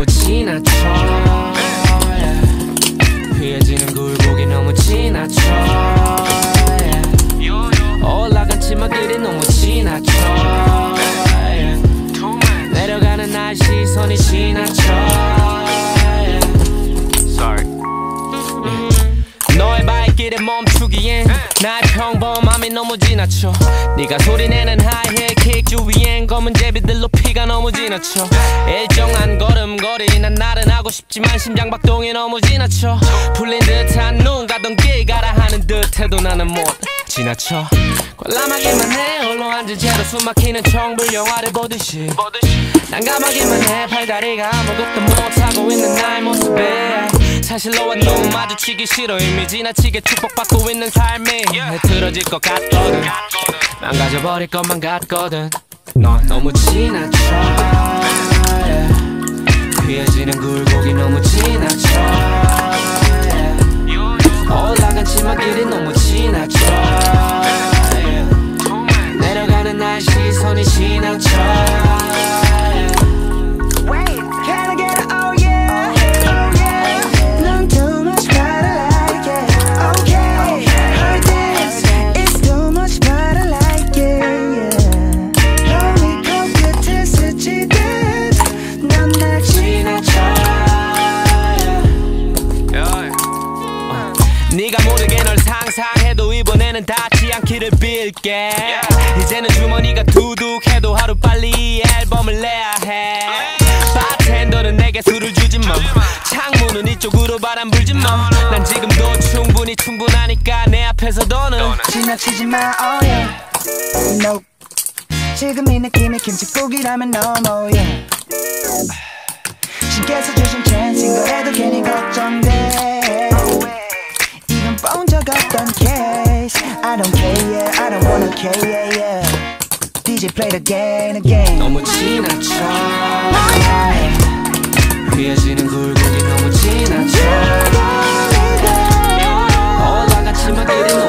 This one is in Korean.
너무 지나쳐. 휘어지는 굴곡이 너무 지나쳐. 올라간 치마길이 너무 지나쳐. 내려가는 날 시선이 지나쳐. 너의 발길에 멈추기엔 나의 평범함이 너무 지나쳐. 네가 소리내는 하이힐 주위엔 검은 제비들로 피가 너무 지나쳐. 일정한 걸음걸이 난 나른하고 싶지만 심장박동이 너무 지나쳐. 풀린 듯한 눈 가던 길 가라 하는 듯해도 나는 못 지나쳐. 관람하기만 해 홀로 앉은 채로 숨막히는 청불 영화를 보듯이. 난 감하기만 해 팔다리가 아무것도 못하고 있는 나의 모습에. 사실 너와 눈 마주치기 싫어. 이미 지나치게 축복받고 있는 삶이 흐트러질 것 같거든. 망가져버릴 것만 같거든. 넌 너무 지나쳐. 휘어지는 굴곡이 너무 지나쳐. 올라간 치마길이 너무 지나쳐. 내려가는 날 시선이 지나쳐. 네가 모르게 널 상상해도 이번에는 닿지 않기를 빌게. 이제는 주머니가 두둑해도 하루빨리 이 앨범을 내야 해. 바텐더는 내게 술을 주지마. 창문은 이쪽으로 바람 불지마. 난 지금도 충분하니까 내 앞에서 너는 지나치지마. oh yeah. Nope. 지금 이 느낌이 김치국이라면 너무 yeah. 신께서 주신 찬스인 거라도 괜히 걱정돼. 본 적 없던 case. I don't care, yeah, I don't wanna care, yeah, yeah. DJ play the game again. 너무 지나쳐. 휘어지는 굴곡이 너무 지나쳐. 올라간 치마길이